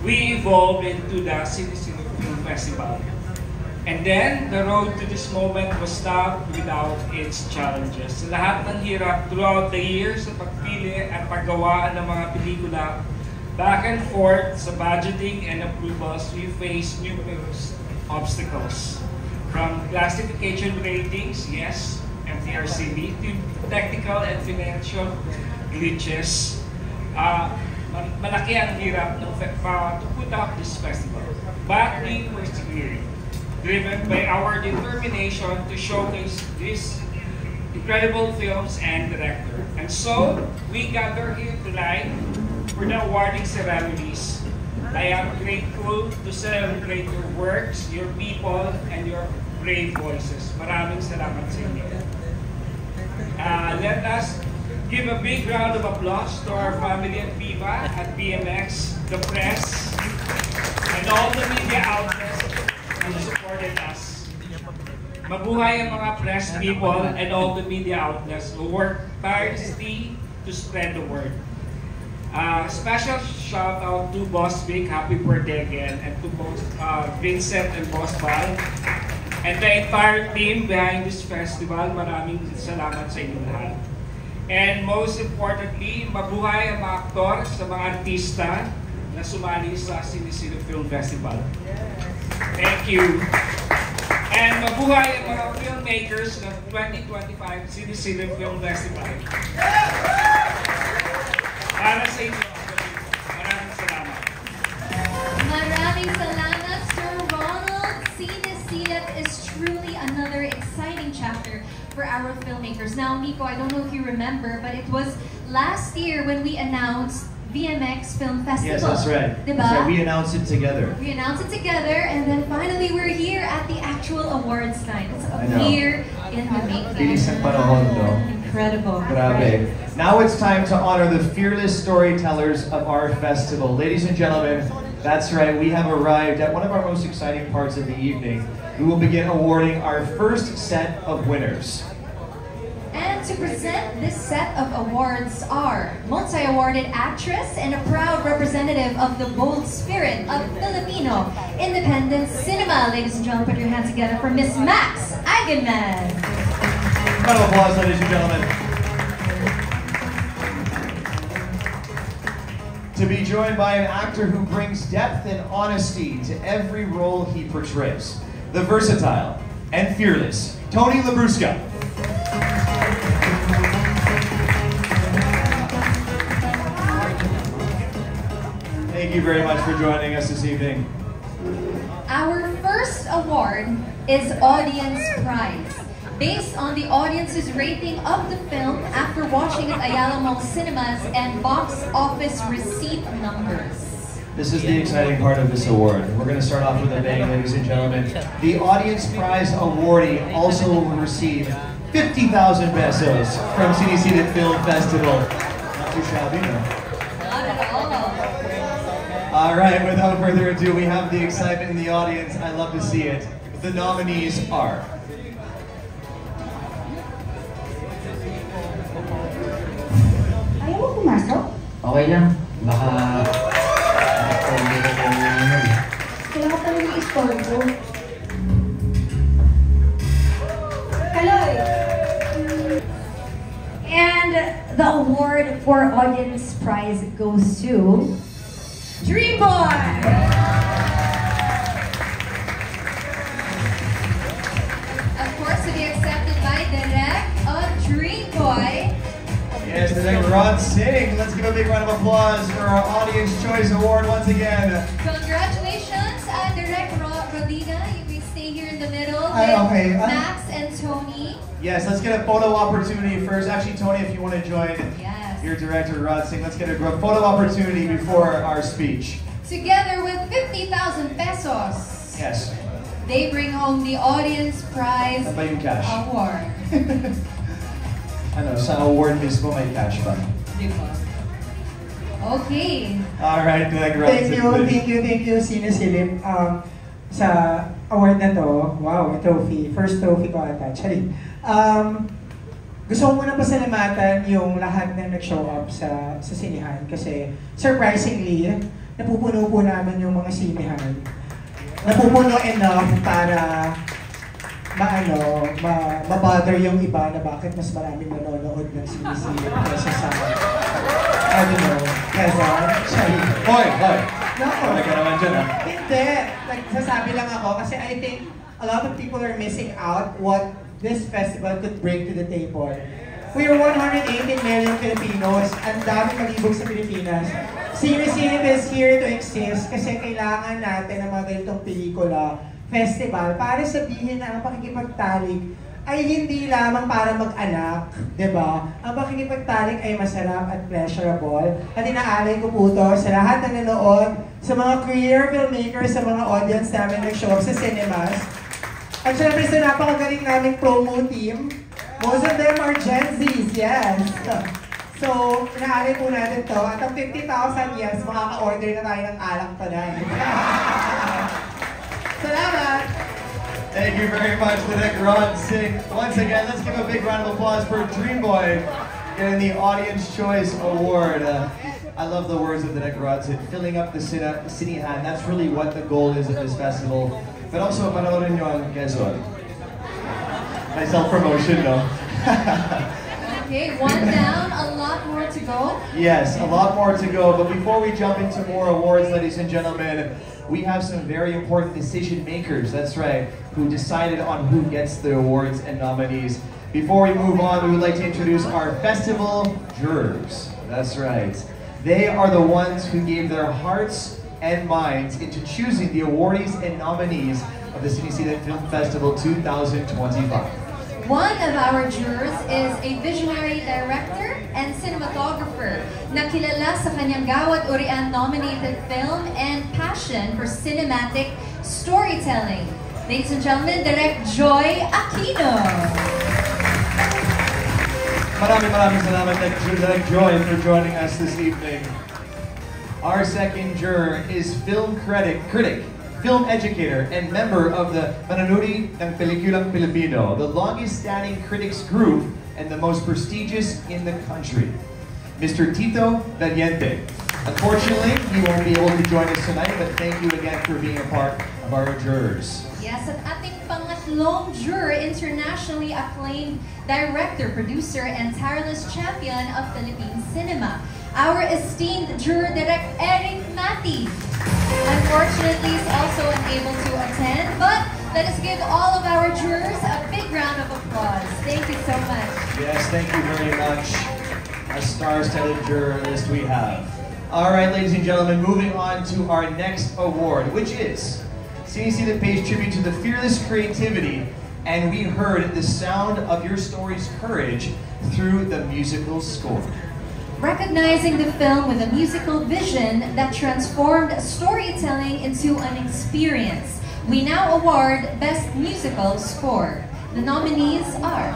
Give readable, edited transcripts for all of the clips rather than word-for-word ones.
we evolved into the Sinisino Film Festival. And then, the road to this moment was not without its challenges. Sa lahat ng hirap throughout the years sa pagpili at paggawa ng mga pelikula, back and forth sa budgeting and approvals, we faced numerous obstacles. From classification ratings, yes, MTRCB, to technical and financial glitches. Malaki ang hirap to put up this festival. But we persevered, driven by our determination to showcase these incredible films and director. And so, we gather here tonight for the awarding ceremonies. I am grateful to celebrate your works, your people, and your brave voices. Maraming salamat sa inyo. Let us give a big round of applause to our family at Viva, at BMX, the press, and all the media outlets who supported us. Mabuhay ang mga press people and all the media outlets who work tirelessly to spread the word. Special shout out to Boss Vic, happy birthday again, and to both Vincent and Boss Val, and the entire team behind this festival. Maraming salamat sa inyo lahat. And most importantly, mabuhay ang mga aktor sa mga artista na sumali sa Sinisino Film Festival. Thank you. And mabuhay ang mga filmmakers ng 2025 Sinisino Film Festival. Para sa inyo, maraming salamat. Maraming salamat, Sir Ronald. Sinisilat is truly another exciting chapter for our filmmakers. Now, Nico, I don't know if you remember, but it was last year when we announced VMX Film Festival. Yes, that's right. Diba? That's right. We announced it together. We announced it together, and then finally we're here at the actual awards night. It's a year in the making. Bilis ng panahon, no? Incredible. Grabe. Now it's time to honor the fearless storytellers of our festival. Ladies and gentlemen, that's right, we have arrived at one of our most exciting parts of the evening. We will begin awarding our first set of winners. And to present this set of awards are multi-awarded actress and a proud representative of the bold spirit of Filipino independent cinema. Ladies and gentlemen, put your hands together for Miss Max Eigenman. Round of applause, ladies and gentlemen. To be joined by an actor who brings depth and honesty to every role he portrays. The versatile and fearless Tony Labrusca. Thank you very much for joining us this evening. Our first award is Audience Prize. Based on the audience's rating of the film after watching at Ayala Mall cinemas and box office receipt numbers. This is the exciting part of this award. We're going to start off with a bang, ladies and gentlemen. The Audience Prize awardee also will receive 50,000 pesos from Sinisinan Film Festival. Not too shabby, no? Not at all. All right, without further ado, we have the excitement in the audience. I love to see it. The nominees are... Ayaw mo pumasok? Okay lang. Baka... Kailangan ka ng istorbo. Kaloy! And the award for Audience Prize goes to... Dream Boy! Of course, to be accepted by Direk of Dream Boy. Yes, the next Rod Singh. Let's give a big round of applause for our Audience Choice Award once again. Congratulations, Direk Rodriga. You may stay here in the middle Ay, with okay. Max and Tony. Yes, let's get a photo opportunity first. Actually, Tony, if you want to join Yes. your director, Rod Singh, let's get a photo opportunity before our speech. Together with 50,000 pesos. Yes. They bring home the Audience Prize Ano ba yung cash? Award. Ano, sa award mismo may cash ba? Okay. Alright, Rod Singh. Thank you, Sinisilip. Sa award na to, wow, may trophy. First trophy ko ata. Actually, gusto ko muna pasalamatan yung lahat na nag-show up sa sinihan kasi surprisingly, napupuno po namin yung mga sinehan. Napupuno enough para ma-bother yung iba na bakit mas maraming nanonood ng sinisilip kaysa sa, I don't know, Quezon, Shari. Hoy! No. Wala ka naman dyan, ha? Hindi. Nagsasabi lang ako kasi I think a lot of people are missing out what this festival could bring to the table. We are 118 million Filipinos. Ang dami malibog sa Pilipinas. Sinisilip is here to exist kasi kailangan natin ng mga ganitong pelikula, festival, para sabihin na ang pakikipagtalik ay hindi lamang para mag-anak, di ba? Ang pakikipagtalik ay masarap at pleasurable. At inaalay ko po to sa lahat ng nanood, sa mga queer filmmakers, sa mga audience namin nag-show up sa cinemas. At syempre sa napakagaling naming promo team, most of them are Gen Zs, yes. So, inaalay po natin to. At ang 50,000, yes, makaka-order na tayo ng alak tonight. Salamat! Thank you very much, Direk Rod Singh. Once again, let's give a big round of applause for Dream Boy getting the Audience Choice Award. I love the words of Direk Rod Singh, filling up the Cinehan. That's really what the goal is of this festival. But also, panoorin nyo ang Quezon. My self-promotion, no? Okay, one down, a lot more to go. Yes, a lot more to go. But before we jump into more awards, ladies and gentlemen, we have some very important decision makers, that's right, who decided on who gets the awards and nominees. Before we move on, we would like to introduce our festival jurors. That's right. They are the ones who gave their hearts and minds into choosing the awardees and nominees of the Sinisilan Film Festival 2025. One of our jurors is a visionary director and cinematographer na kilala sa kanyang Gawad Urian nominated film and passion for cinematic storytelling. Ladies and gentlemen, Direk Joy Aquino. Maraming salamat, Direk Joy, for joining us this evening. Our second juror is film critic, film educator, and member of the Mananuri ng Pelikulang Pilipino, the longest-standing critics group and the most prestigious in the country, Mr. Tito Valiente. Unfortunately, he won't be able to join us tonight, but thank you again for being a part of our jurors. Yes, at ating pangatlong juror, internationally acclaimed director, producer, and tireless champion of Philippine cinema, our esteemed juror, Direk Eric Mati. Unfortunately, is also unable to attend, but let us give all of our jurors a big round of applause. Thank you so much. Yes, thank you very much. A star-studded juror list we have. All right, ladies and gentlemen, moving on to our next award, which is Sinisilan pays tribute to the fearless creativity, and we heard the sound of your story's courage through the musical score. Recognizing the film with a musical vision that transformed storytelling into an experience, we now award Best Musical Score. The nominees are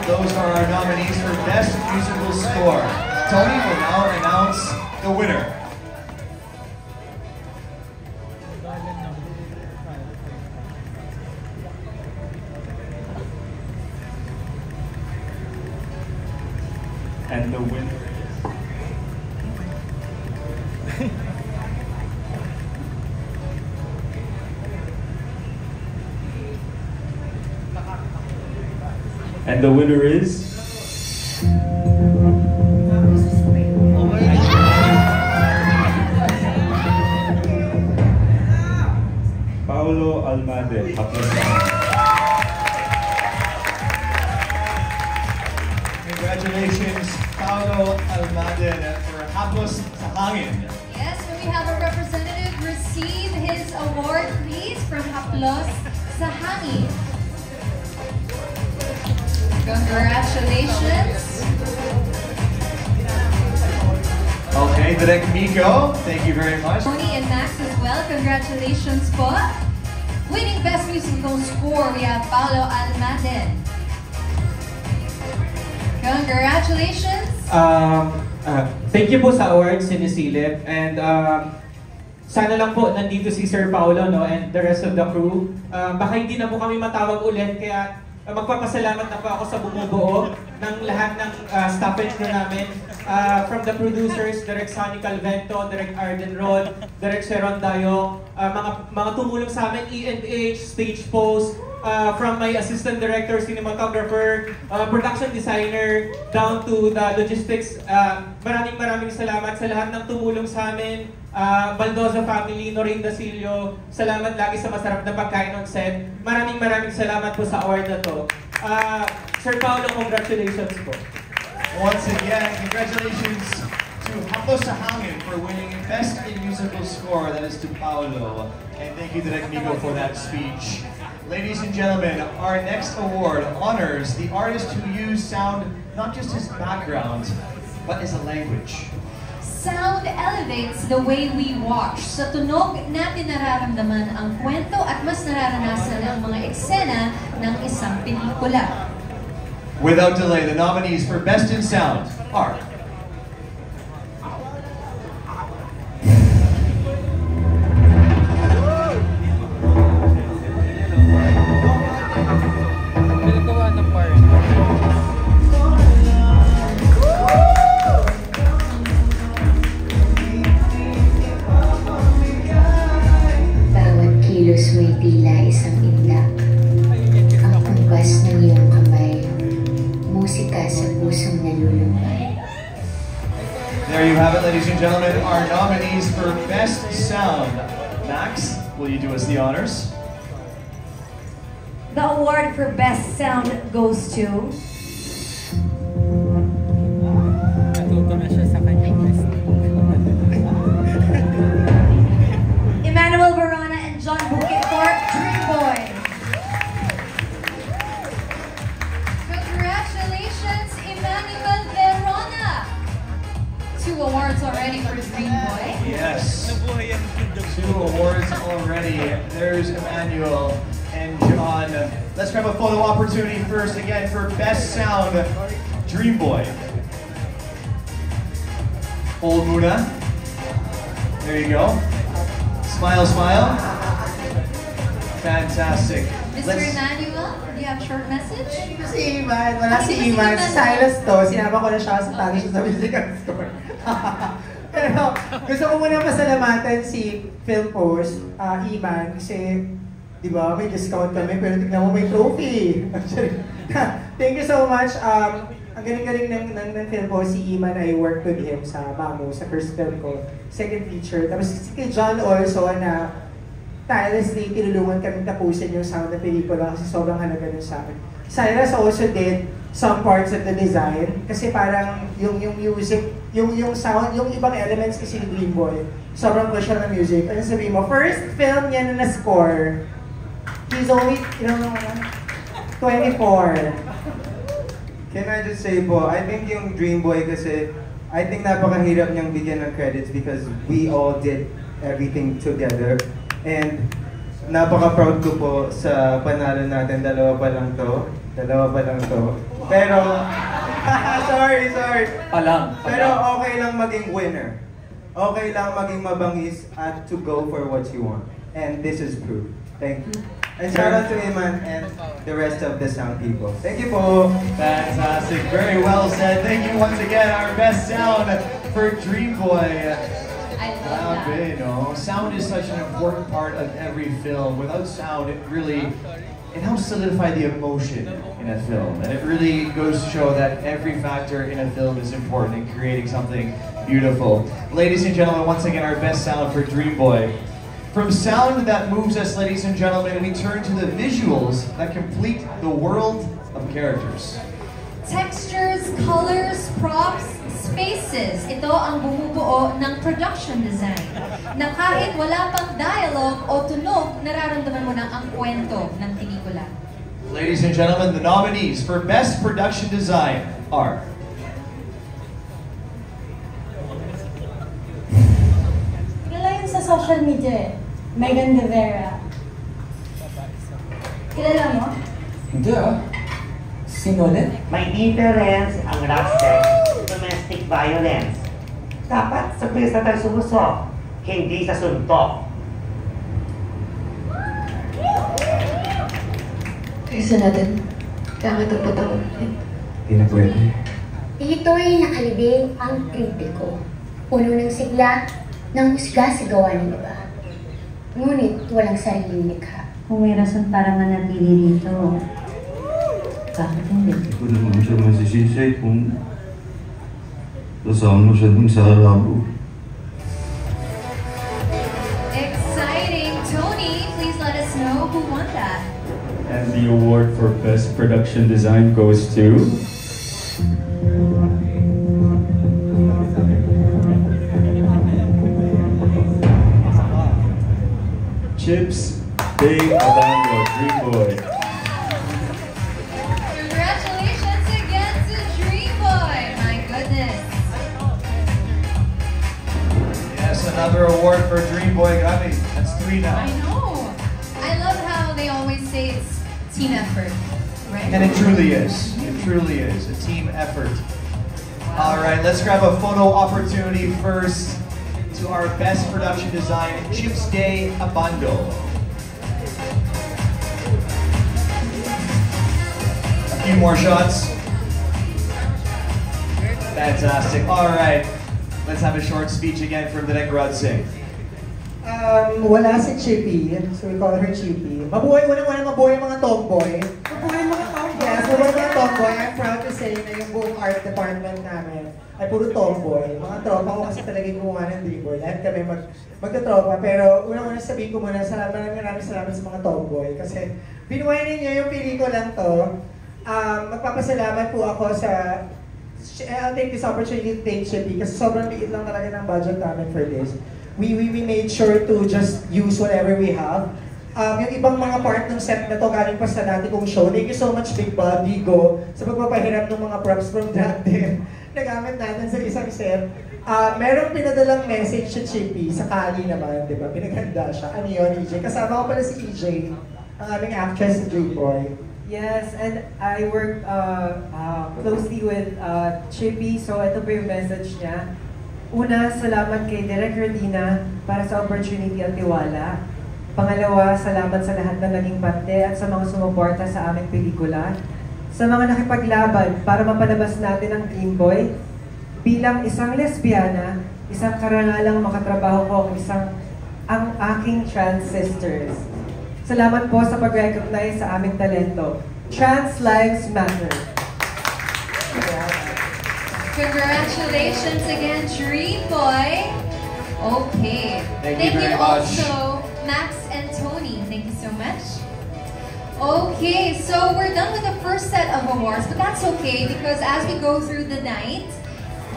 Those are our nominees for Best Musical Score. Tony will now announce the winner. And the winner is... And the winner is... Paolo Almade. Congratulations, Paolo Almade, for Haplos sa Hangin. Yes, when we have a representative receive his award, please, from Haplos sa Hangin. Congratulations. Okay, Direk Miko, thank you very much. Tony and Max as well, congratulations po. Winning Best Musical Score, we have Paolo Almaden. Congratulations. Thank you po sa awards, sinisilip. And sana lang po nandito si Sir Paolo, no, and the rest of the crew. Baka hindi na po kami matawag ulit, kaya magpapasalamat na po ako sa bumubuo ng lahat ng staffage na namin. From the producers, Direk Sonny Calvento, Direk Arden Rod, Direk Sharon Dayong, mga tumulong sa amin, E&H, Stage Post, from my assistant director, cinematographer, production designer, down to the logistics. Maraming salamat sa lahat ng tumulong sa amin. Baldoza family, Noreen Dasilio, salamat lagi sa masarap na pagkain on set. Maraming salamat po sa award na to. Sir Paolo, congratulations po. Once again, congratulations to Hapos Sahangin for winning Best in Musical Score. That is to Paolo. And thank you, Direk Miko, for that speech. Ladies and gentlemen, our next award honors the artist who used sound not just as background, but as a language. Sound elevates the way we watch. Sa tunog natin nararamdaman ang kwento at mas nararanasan ang mga eksena ng isang pelikula. Without delay, the nominees for Best in Sound are bawat kilos mo'y tila isang indak. Ang kumpas ng iyong kamay, musika sa pusong nalulumbay. There you have it, ladies and gentlemen, our nominees for Best Sound. Max, will you do us the honors? The award for Best Sound goes to... Natuto na siya sa kanyang best. Emmanuel Verona and John Bukit for Dream Boy. Congratulations, Emmanuel Verona! 2 awards already for Dream Boy. Yes. 2 awards already. There's Emmanuel and John. Let's grab a photo opportunity first again for Best Sound, Dream Boy. Old Muna. There you go. Smile, smile. Fantastic. Mr. Emmanuel, do you have a short message? Si Iman, wala si Iman. Si Silas to, sinama ko na siya sa talo siya sa musical store. Pero gusto ko muna pasalamatan si Film Post, Iman, kasi di ba may discount kami pero tignan mo may trophy. Thank you so much. Ang galing-galing ng film ko, si Iman, I worked with him sa Mamu, sa first film ko, second feature. Tapos si kay John also na tirelessly tinulungan kami tapusin yung sound ng pelikula kasi sobrang halaga nun sa akin. Cyrus also did some parts of the design kasi parang yung music, yung sound, yung ibang elements kasi ni Dream Boy, sobrang crucial na music. Ano sabihin mo? First film niya na na-score, he's only, 24. Can I just say po, I think yung Dream Boy kasi, I think napakahirap niyang bigyan ng credits because we all did everything together. And napaka-proud ko po sa panalo natin, dalawa pa lang to. Pero, sorry. Pero okay lang maging winner. Okay lang maging mabangis at to go for what you want. And this is proof. Thank you. And shout out to Iman and the rest of the sound people. Thank you po. Fantastic. Very well said. Thank you once again. Our Best Sound for Dream Boy. I love that. No? Sound is such an important part of every film. Without sound, it helps solidify the emotion in a film. And it really goes to show that every factor in a film is important in creating something beautiful. Ladies and gentlemen, once again, our Best Sound for Dream Boy. From sound that moves us, ladies and gentlemen, we turn to the visuals that complete the world of characters. Textures, colors, props, spaces. Ito ang bumubuo ng production design. Na kahit wala pang dialogue o tunog, nararamdaman mo na ang kwento ng pelikula. Ladies and gentlemen, the nominees for Best Production Design are... Kilala yun sa social media eh. Megan De Vera. Kilala mo? Hindi ah. Sino ulit? May difference ang rap sex, domestic violence. Dapat sa bisa tayo sumusok, hindi sa suntok. Isa natin. Kakatapot-tapot. Hindi na pwede. Ito'y nakalibing ang kritiko. Puno ng sigla, ng husga sa gawa ng iba. Ngunit walang sariling likha. Kung may rason para manatili dito, bakit hindi? Hindi ko naman siya masisisi kung kasama siya dun sa labo. Exciting! Tony, please let us know who won that. And the award for Best Production Design goes to... Chips Day Abando, Dream Boy. Congratulations again to Dream Boy! My goodness. Yes, another award for Dream Boy. Grabe, that's 3 now. I know. I love how they always say it's team effort, right? And it truly is. It truly is a team effort. All right, let's grab a photo opportunity first to our Best Production Design, Chips Day Abando. A few more shots. Fantastic. All right, let's have a short speech again from Direk Rod Singh. Wala si Chippy, so we call her Chippy. Mabuhay, unang-una mabuhay mga tomboy. Mabuhay mga tomboy. Yes, mabuhay mga tomboy. I'm proud to say na yung buong art department namin ay puro tomboy. Mga tropa ko kasi talaga yung gumawa ng Dream Boy. Lahat kami magka-tropa. Pero unang-una sabihin ko muna, maraming salamat sa mga tomboy. Kasi binuhay ninyo yung pelikula to. Magpapasalamat po ako sa... I'll take this opportunity to thank Chippy kasi sobrang liit lang talaga ng budget namin for this. We made sure to just use whatever we have. Yung ibang mga part ng set na to galing pa sa dati kong show. Thank you so much, Big Bob, Digo, sa pagpapahirap ng mga props from dati na gamit natin sa isang set. Merong pinadalang message si Chippy sa Kali naman, di ba? Pinaganda siya. Ano yun, EJ? Kasama ko pala si EJ, ang aming actress sa Dream Boy. Yes, and I work closely with Chippy, so ito po yung message niya. Una, salamat kay Direk Rodina para sa opportunity at tiwala. Pangalawa, salamat sa lahat na naging parte at sa mga sumuporta sa aming pelikula. Sa mga nakipaglaban para mapalabas natin ang Dream Boy. Bilang isang lesbiana, isang karangalang makatrabaho ko ang aking trans sisters. Salamat po sa pag-recognize sa aming talento. Trans Lives Matter. Congratulations again, Dream Boy. Okay. Thank you very much. Also, Max and Tony. Thank you so much. Okay, so we're done with the first set of awards, but that's okay because as we go through the night,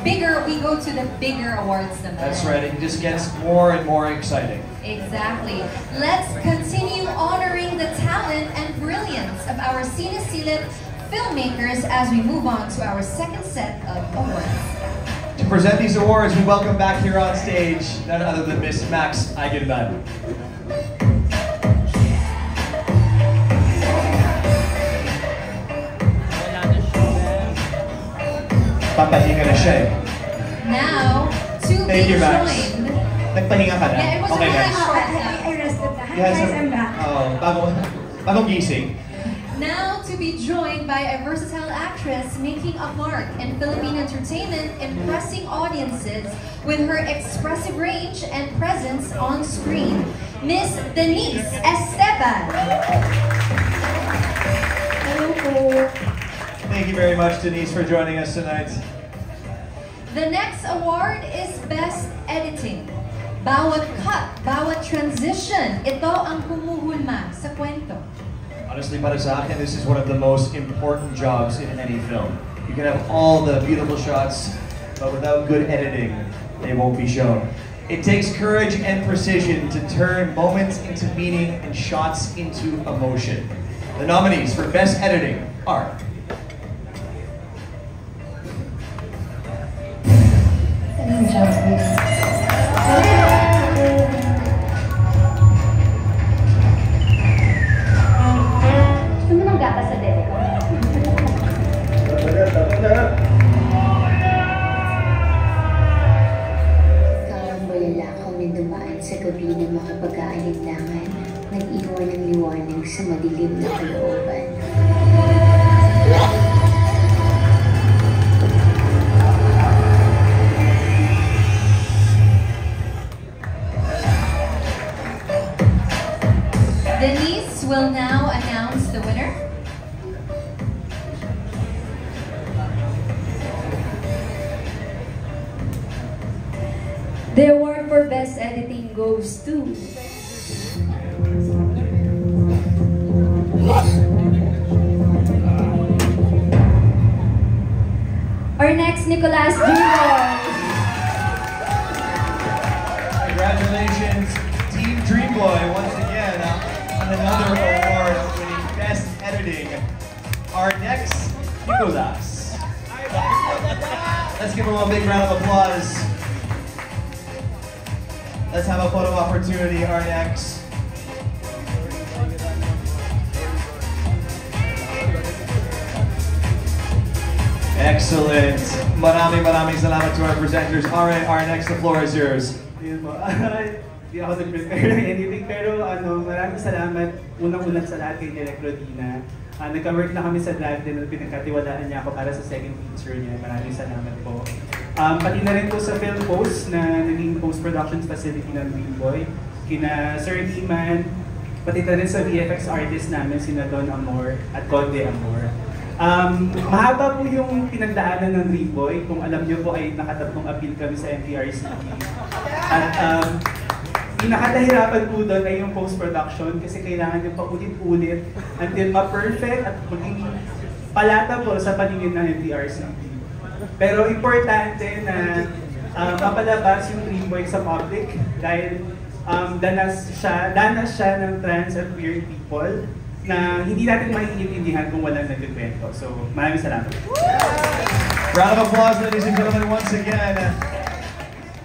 we go to the bigger awards naman. That's right, it just gets more and more exciting. Exactly. Let's continue honoring the talent and brilliance of our Sinisilit filmmakers as we move on to our second set of awards. To present these awards, we welcome back here on stage none other than Miss Max Eigenman. Papahinga na siya eh. Now, to Thank be you, Max. joined. Nagpahinga ka na? Yeah, it was Okay, really Max. short. I rested na. Hi Yes, guys, I'm back. bagong gising. Now to be joined by a versatile actress making a mark in Philippine entertainment, impressing audiences with her expressive range and presence on screen, Miss Denise Esteban. Hello po. Thank you very much, Denise, for joining us tonight. The next award is Best Editing. Bawat cut, bawat transition, ito ang humuhulma sa kwento. Honestly, para sa akin, this is one of the most important jobs in any film. You can have all the beautiful shots, but without good editing, they won't be shown. It takes courage and precision to turn moments into meaning and shots into emotion. The nominees for Best Editing are... Gusto mo ng gatas sa dede ko? Karang-balala kami dumaan sa gabi ng mga pag-aalinlangan, nag-iwan ng liwanag sa madilim na kalooban. Denise will now announce the winner. The award for Best Editing goes to... our next Nicolas Jr. Congratulations, Team Dreamboy, once again on another award winning Best Editing. Our next Nicolas. Let's give him a big round of applause. Let's have a photo opportunity, our next. Excellent. Maraming salamat to our presenters. Alright, our next, the floor is yours. Hindi ako nag-prepare ng anything, pero maraming salamat unang-unang sa lahat kay Direk Rodina. Nagka-work na kami sa Drag din at pinagkatiwalaan niya ako para sa second feature niya. Maraming salamat po. Pati na rin po sa Film Post na naging post-production facility ng Dreamboy. Kina Sir Iman, pati na rin sa VFX artist namin, sina Don Amor at Conde Amor. Mahaba po yung pinagdaanan ng Dreamboy. Kung alam niyo po ay nakatatlong appeal kami sa MTRCB. At pinakadahirapan po doon ay yung post-production kasi kailangan yung paulit-ulit until ma-perfect at maging palatable sa paningin ng MTRCB. Pero importante na mapalabas yung Dreamboy sa public dahil danas siya ng trans at queer people na hindi natin maiintindihan kung walang nagkikwento. So, maraming salamat. Round of applause, ladies and gentlemen, once again.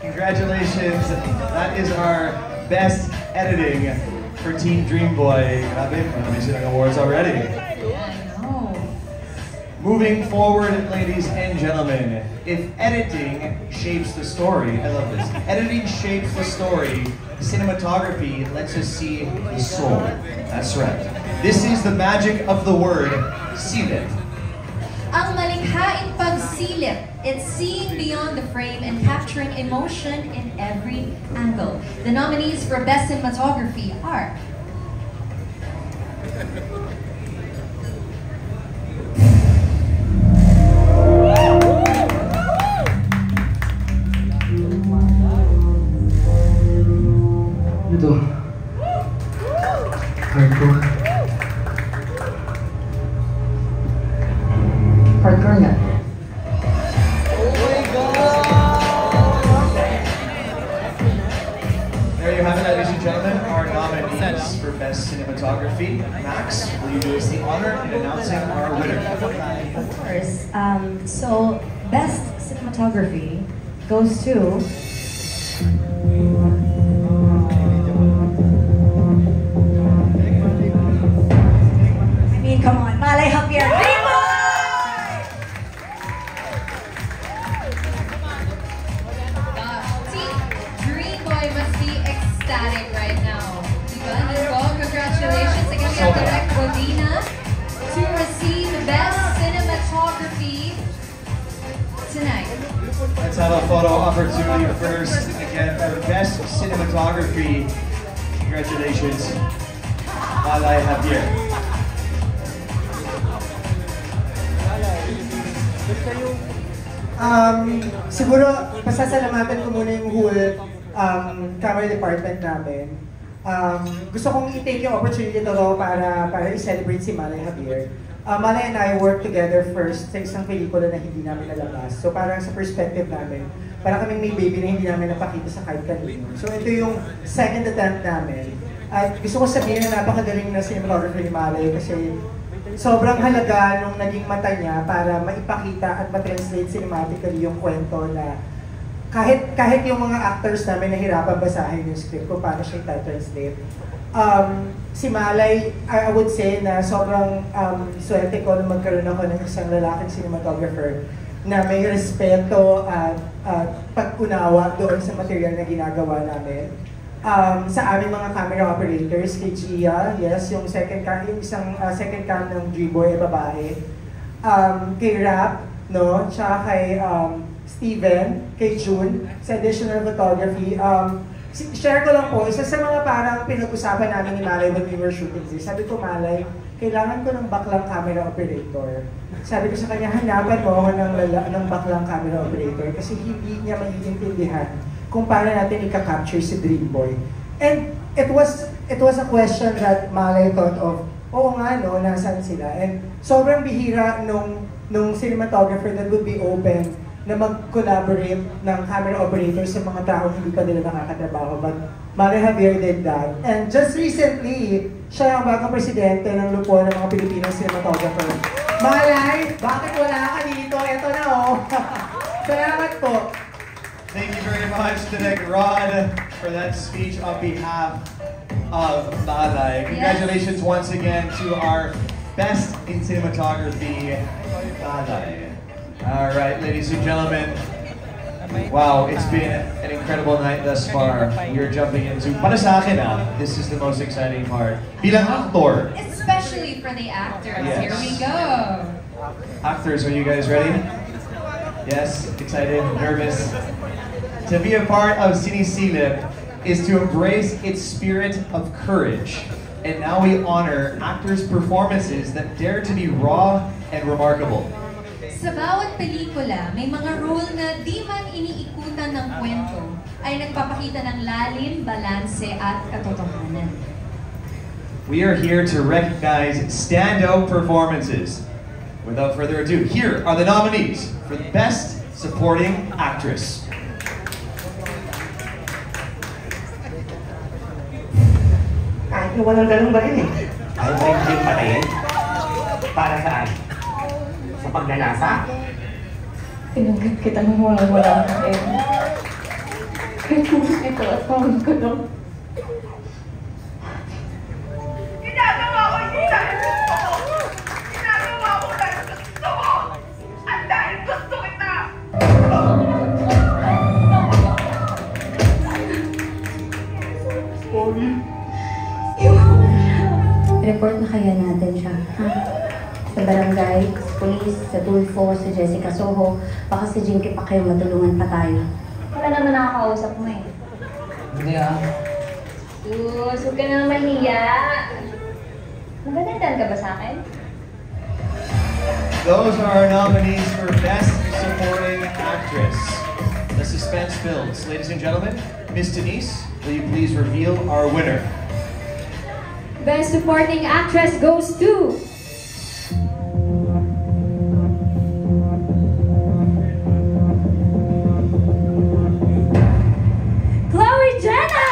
Congratulations. That is our Best Editing for Team Dreamboy. Grabe, marami silang awards already. Moving forward, ladies and gentlemen, if editing shapes the story, I love this. Editing shapes the story. Cinematography lets us see the soul. That's right. This is the magic of the word, silip. Ang malikhaing pagsilip, it's seeing beyond the frame and capturing emotion in every angle. The nominees for Best Cinematography are... Ito. Hardcore. Hardcore nga. There you have it, ladies and gentlemen, our nominees for Best Cinematography. Max, will you do us the honor in announcing our winner? Of course. So, Best Cinematography goes to... come on, Malay Javier. Team Dreamboy must be ecstatic right now. Diba? Congratulations again to Direk Rodina to receive Best Cinematography tonight. Let's have a photo opportunity first. Again, for Best Cinematography. Congratulations, Malay Javier. Siguro, pasasalamatan ko muna yung whole camera department namin. Gusto kong i-take yung opportunity to para i-celebrate si Malay Javier. Malay and I worked together first sa isang pelikula na hindi namin nalabas. So parang sa perspective namin, parang kaming may baby na hindi namin napakita sa kahit kanino. So ito yung second attempt namin. At gusto ko sabihin na napakagaling na cinematographer ni Malay kasi sobrang halaga nung naging mata niya para maipakita at matranslate cinematically yung kwento na kahit yung mga actors namin nahirapan basahin yung script ko paano siya i-translate. Si Malay, I would say na sobrang swerte ko na magkaroon ako ng isang lalaking cinematographer na may respeto at pag-unawa doon sa material na ginagawa namin. Sa aming mga camera operators, kay Gia, yes, yung isang second cam ng Dreamboy ay babae. Kay Rap, no, tsaka kay Steven, kay June, sa additional photography. Share ko lang po, isa sa mga parang pinag-usapan namin ni Malay when we were shooting this. Sabi ko, Malay, kailangan ko ng baklang camera operator. Sabi ko sa kanya, hanapan mo ako ng baklang camera operator kasi hindi niya maiintindihan kung paano natin i-capture si Dreamboy. And it was a question that Malay thought of, oo nga no, nasan sila? And sobrang bihira nung cinematographer that would be open na mag-collaborate ng camera operator sa mga taong hindi pa nila nakakatrabaho. But Malay Javier did that. And just recently, siya ang bagong presidente ng lupo ng mga Pilipinong cinematographer. Malay, bakit wala ka dito? Ito na oh. Salamat po. Thank you very much, Direk Rod, for that speech on behalf of Malay. Congratulations once again to our best in cinematography, Malay. All right, ladies and gentlemen. Wow, it's been an incredible night thus far. We're jumping into, para sa akin this is the most exciting part. Bilang actor. Especially for the actors. Yes. Here we go. Actors, are you guys ready? Yes? Excited? Nervous? To be a part of Sinisilip is to embrace its spirit of courage. And now we honor actors' performances that dare to be raw and remarkable. Sa bawat pelikula, may mga role na di man iniikutan ng kwento ay nagpapakita ng lalim, balanse at katotohanan. We are here to recognize standout performances. Without further ado, here are the nominees for the Best Supporting Actress. Kahit na walang ganun ba rin eh. Ayaw ba yung patayin? Para saan? Sa pagnanasa? Tinanggap kita ng walang-walang kain. Kahit kung ito at pawag ko lang. Ginagawa ko hindi dahil gusto ko! Ginagawa ko dahil gusto ko! At dahil gusto kita! Sorry. Report na kaya natin siya, ha? Sa barangay, sa police, sa Tulfo, sa Jessica Soho, baka si Jinky pa kayo matulungan pa tayo. Wala naman nakakausap mo eh. Hindi ah. Sus, huwag ka naman mahiya. Magandang ka ba sa akin? Those are our nominees for Best Supporting Actress. The suspense builds. Ladies and gentlemen, Miss Denise, will you please reveal our winner? Best Supporting Actress goes to... Chloe Jenna!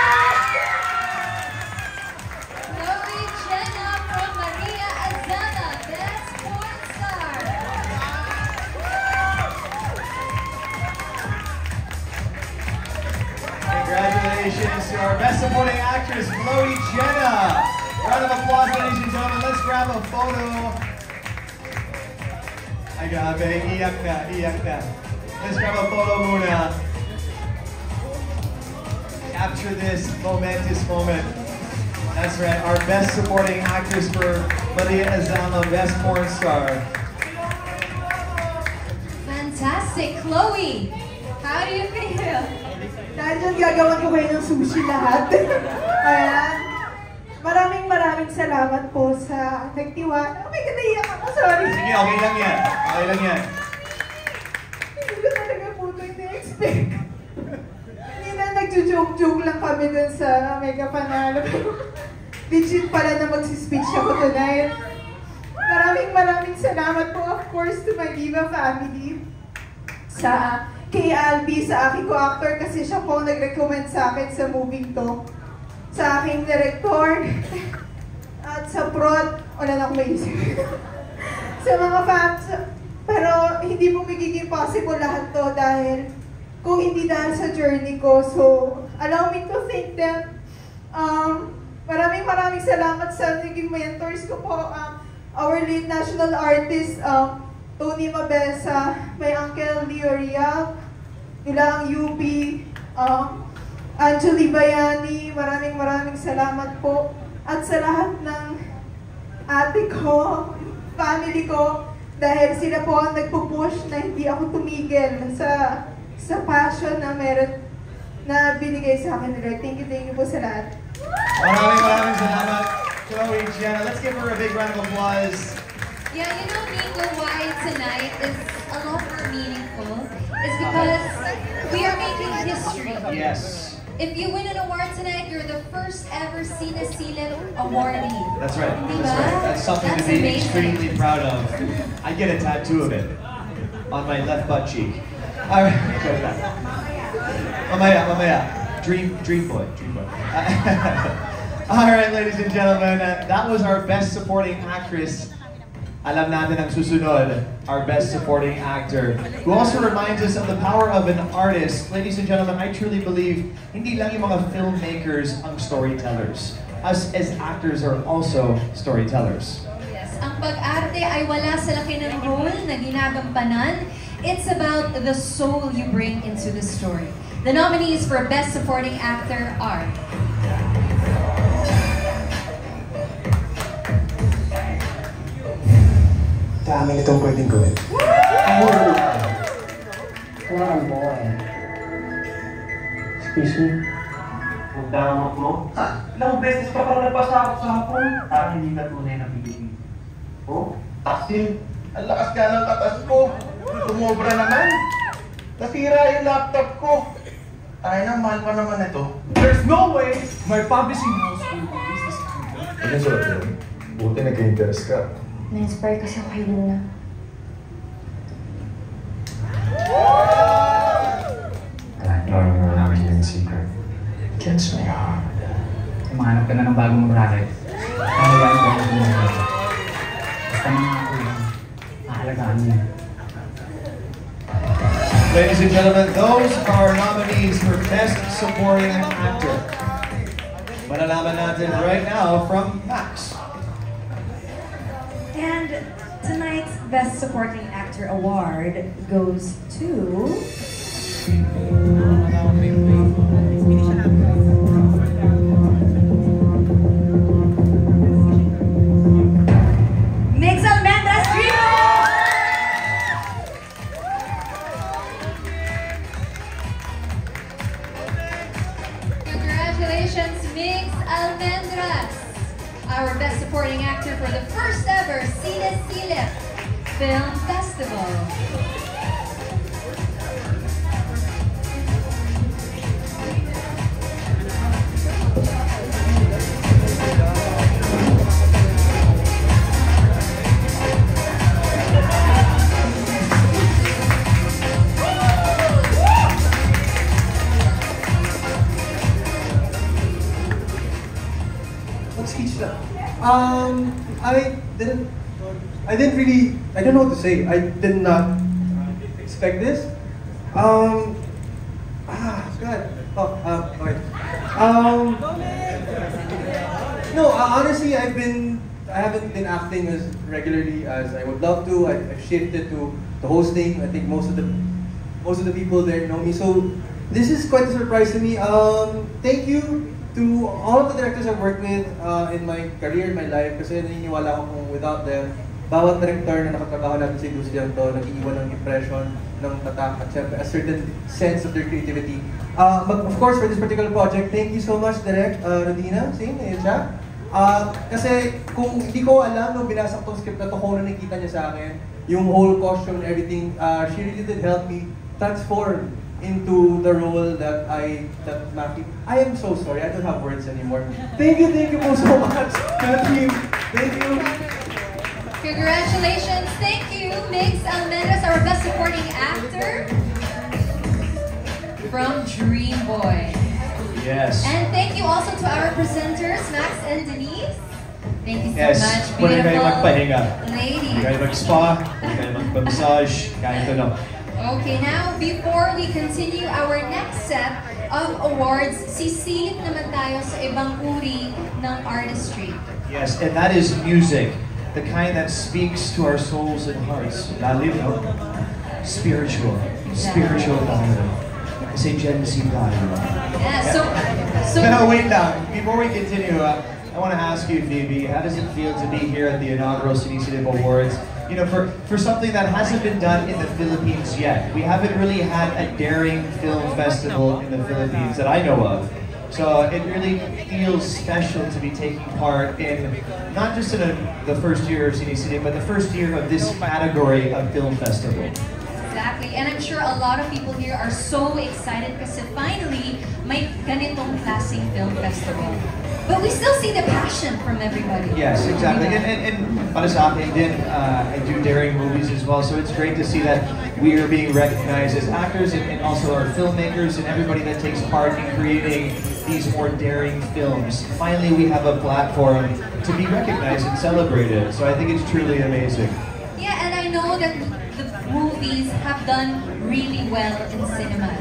Chloe Jenna from Maria Azama, Best Porn Star. Congratulations to our Best Supporting Actress, Chloe Jenna. Round of applause, ladies and gentlemen. Let's grab a photo. Ay, grabe. Iyak na, iyak na. Let's grab a photo muna. Capture this momentous moment. That's right, our Best Supporting Actress for Maria Azama, Best Porn Star. Fantastic, Chloe. How do you feel? Dahil dyan gagawan ko kayo ng sushi lahat. Ayan. Maraming salamat po sa nagtiwala. Oh my God, naiyak ako. Sorry. Sige, okay lang yan. Okay lang yan. Hindi ko talaga po ito ini-expect. Hindi na nagjo-joke-joke lang kami dun sa Mega Panalo. Legit pala na magsispeech ako tonight. Maraming salamat po, of course, to my Viva family. Sa kay Albi, sa aking co-actor, kasi siya po nag-recommend sa akin sa movie to. sa aking director, at sa prod, wala na akong maisip. Sa mga fans, pero hindi po magiging possible lahat to dahil kung hindi dahil sa journey ko. So, allow me to thank them. Maraming salamat sa naging mentors ko po. Our late national artist, Tony Mabesa, my uncle Leo Rial, Yulang UP, Angeli Bayani, maraming salamat po. At sa lahat ng ate ko, family ko, dahil sila po ang nagpo-push na hindi ako tumigil sa passion na meron na binigay sa akin nila. Thank you po sa lahat. Maraming salamat, Chloe, Jenna. Let's give her a big round of applause. Yeah, you know, Nico, why tonight is a lot more meaningful is because we are making history. Yes. If you win an award tonight, you're the first ever Cine Silip awardee. That's right. Diba? That's right. That's something That's to be amazing. extremely proud of. I get a tattoo of it on my left butt cheek. All right. Mamaya. Dream boy. All right, ladies and gentlemen, that was our best supporting actress. Alam natin ang susunod, our best supporting actor, who also reminds us of the power of an artist. Ladies and gentlemen, I truly believe hindi lang yung mga filmmakers ang storytellers. Us as actors are also storytellers. Yes, ang pag-arte ay wala sa laki ng role na ginagampanan. It's about the soul you bring into the story. The nominees for Best Supporting Actor are Dami nitong pwedeng gawin. Kailangan mo Excuse me? Ang damot mo? Ilang beses ka pa nagpasakot sa hapon? Parang hindi ka tunay na bibigin. Oh, Taksil, ang lakas ka ng katas ko. Tumobra naman. Nasira yung laptop ko. Ay na, mahal pa naman ito. There's no way my publishing house will release this album. Ano sulat yun? Buti nag-interest ka. Na-inspire kasi ako kay Luna. Knowing you're not keeping secret gets me hard. Umahanap ka na ng bagong project. Kaya ko ang mga basta mga ako lang. Mahalagaan niya. Ladies and gentlemen, those are nominees for Best Supporting Actor. Malalaman natin right now from Max. And tonight's Best Supporting Actor award goes to... Mix Almendras Dream! Congratulations, Mix Almendras, our Best Supporting Actor for the first ever Cine Silip Film Festival. I don't know what to say. I did not expect this. God. Okay. No, honestly, I haven't been acting as regularly as I would love to. I've shifted to hosting. I think most of the people there know me. So this is quite a surprise to me. Thank you to all of the directors I've worked with in my career, in my life. Kasi naniniwala ako kung without them, bawat director na nakatrabaho natin sa industriya to, nag-iwan ng impression ng tatak at syempre a certain sense of their creativity. But of course, for this particular project, thank you so much, Direk Rodina. Same, siya. Kasi kung hindi ko alam nung binasa ko tong script na to, kung ano nakikita niya sa akin, yung whole costume and everything, she really did help me transform into the role that Maki. I am so sorry, I don't have words anymore. Thank you po so much, team. Thank you. Congratulations, thank you, Mix Almendras, our Best Supporting Actor from Dream Boy. Yes. And thank you also to our presenters, Max and Denise. Thank you so Yes. much. Pwede kayo Beautiful magpahinga. ladies. Pwede kayo mag-spa, pwede kayo mag-massage, kahit ano. Okay, now before we continue our next set of awards, sisilip naman tayo sa ibang uri ng artistry. Yes, and that is music. The kind that speaks to our souls and hearts. Lalim, no? Spiritual. Spiritual tayo. Kasi Gen Z tayo. Yeah, so... Pero wait lang. Before we continue, I want to ask you, Phoebe, how does it feel to be here at the inaugural Sinisilip Awards? You know, for something that hasn't been done in the Philippines yet. We haven't really had a daring film festival in the Philippines that I know of. So it really feels special to be taking part in, not just in the first year of Sinisilip, but the first year of this category of film festival. Exactly, and I'm sure a lot of people here are so excited kasi finally may ganitong klaseng film festival. But we still see the passion from everybody. Yes, exactly. And para sa akin din, I do daring movies as well, so it's great to see that we are being recognized as actors and also our filmmakers and everybody that takes part in creating these more daring films. Finally, we have a platform to be recognized and celebrated, so I think it's truly amazing. Yeah, and I know that the movies have done really well in cinemas.